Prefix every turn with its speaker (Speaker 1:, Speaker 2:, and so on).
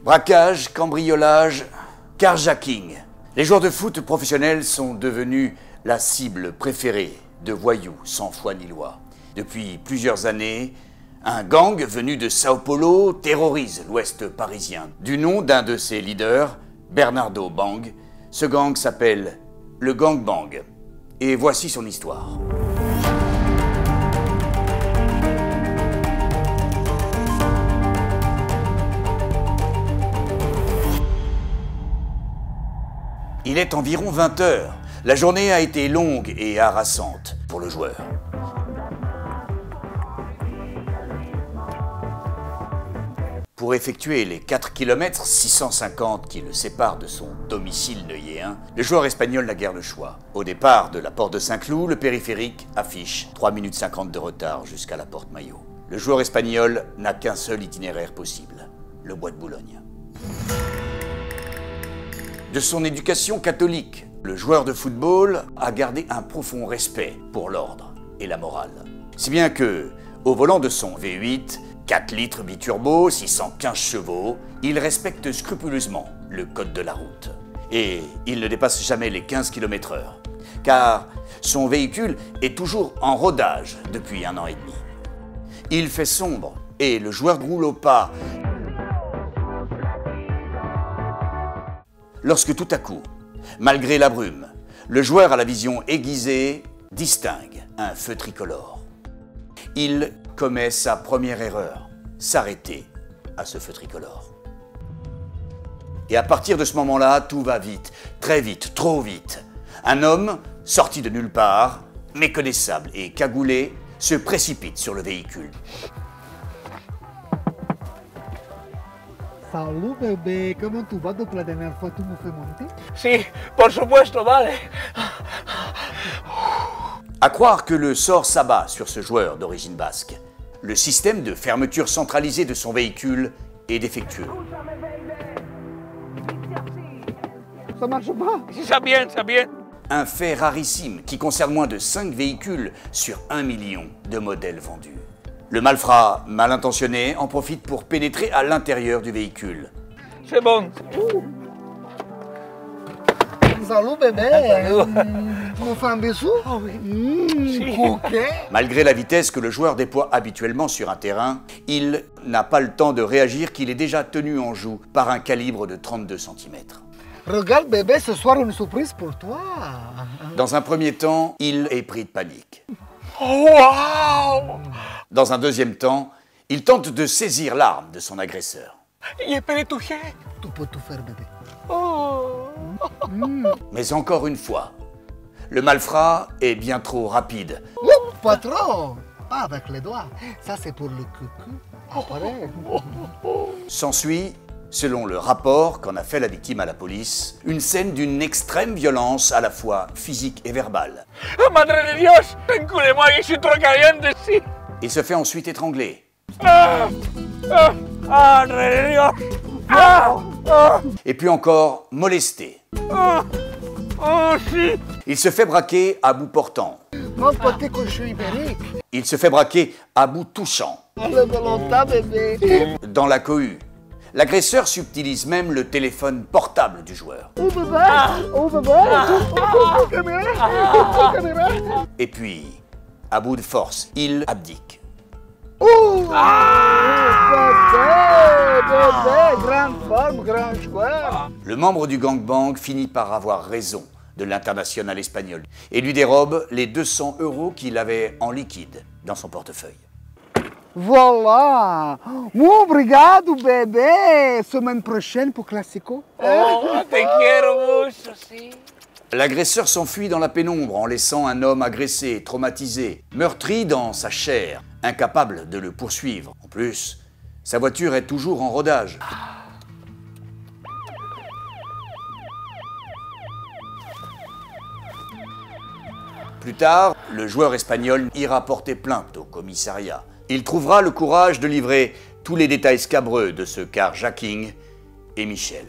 Speaker 1: Braquage, cambriolage, carjacking. Les joueurs de foot professionnels sont devenus la cible préférée de voyous sans foi ni loi. Depuis plusieurs années, un gang venu de Sao Paulo terrorise l'ouest parisien. Du nom d'un de ses leaders, Bernardo Bang, ce gang s'appelle le Gang Bang. Et voici son histoire. Il est environ 20 h. La journée a été longue et harassante pour le joueur. Pour effectuer les 4 km 650 qui le séparent de son domicile neuilléen, le joueur espagnol n'a guère le choix. Au départ de la porte de Saint-Cloud, le périphérique affiche 3 minutes 50 de retard jusqu'à la porte Maillot. Le joueur espagnol n'a qu'un seul itinéraire possible, le bois de Boulogne. De son éducation catholique, le joueur de football a gardé un profond respect pour l'ordre et la morale. Si bien que, au volant de son V8, 4 litres biturbo, 615 chevaux, il respecte scrupuleusement le code de la route. Et il ne dépasse jamais les 15 km/h, car son véhicule est toujours en rodage depuis 1 an et demi. Il fait sombre et le joueur roule au pas lorsque tout à coup, malgré la brume, le joueur à la vision aiguisée distingue un feu tricolore. Il commet sa première erreur, s'arrêter à ce feu tricolore. Et à partir de ce moment-là, tout va vite, très vite, trop vite. Un homme, sorti de nulle part, méconnaissable et cagoulé, se précipite sur le véhicule.
Speaker 2: Salut bébé, comment tu vas depuis la dernière fois tu me fais monter?
Speaker 3: Sí, por supuesto, vale.
Speaker 1: À croire que le sort s'abat sur ce joueur d'origine basque. Le système de fermeture centralisée de son véhicule est défectueux.
Speaker 2: Ça marche pas?
Speaker 3: Sí, ça bien, ça bien.
Speaker 1: Un fait rarissime qui concerne moins de 5 véhicules sur 1 million de modèles vendus. Le malfrat mal intentionné en profite pour pénétrer à l'intérieur du véhicule.
Speaker 3: C'est bon.
Speaker 2: Salut bébé, tu me fais un bisou?
Speaker 3: Oh oui.
Speaker 2: Ok.
Speaker 1: Malgré la vitesse que le joueur déploie habituellement sur un terrain, il n'a pas le temps de réagir qu'il est déjà tenu en joue par un calibre de 32 cm.
Speaker 2: Regarde bébé, ce soir une surprise pour toi.
Speaker 1: Dans un premier temps, il est pris de panique.
Speaker 3: Oh, wow.
Speaker 1: Dans un deuxième temps, il tente de saisir l'arme de son agresseur.
Speaker 3: Y espere tu je.
Speaker 2: Tu peux tout faire bébé.
Speaker 3: Oh.
Speaker 1: Mais encore une fois, le malfrat est bien trop rapide.
Speaker 2: Pas trop. Pas avec les doigts. Ça c'est pour le coucou. Après.
Speaker 1: S'ensuit, selon le rapport qu'en a fait la victime à la police, une scène d'une extrême violence à la fois physique et verbale.
Speaker 3: Oh, madre de Dios, encule-moi, je suis trop caliente, si.
Speaker 1: Il se fait ensuite étrangler.
Speaker 3: Ah, ah, madre de Dios. Ah, ah,
Speaker 1: Et puis encore molesté.
Speaker 3: ah, oh, si.
Speaker 1: Il se fait braquer à bout portant.
Speaker 2: Mon petit cochon ibérique.
Speaker 1: Il se fait braquer à bout touchant.
Speaker 2: Le volontaire bébé.
Speaker 1: Dans la cohue, l'agresseur subtilise même le téléphone portable du joueur.
Speaker 2: Oh bébé. Oh bébé. Oh caméra. Caméra.
Speaker 1: Et puis, à bout de force, il abdique.
Speaker 2: Oh bébé, grande forme, grand joueur.
Speaker 1: Le membre du Gang Bang finit par avoir raison de l'international espagnol et lui dérobe les 200 € qu'il avait en liquide dans son portefeuille.
Speaker 2: Voilà. Obrigado bébé. Semaine prochaine pour Classico.
Speaker 3: Oh, te quiero mucho, si.
Speaker 1: L'agresseur s'enfuit dans la pénombre en laissant un homme agressé, traumatisé, meurtri dans sa chair, incapable de le poursuivre. En plus, sa voiture est toujours en rodage. Plus tard, le joueur espagnol ira porter plainte au commissariat. Il trouvera le courage de livrer tous les détails scabreux de ce carjacking et Michel.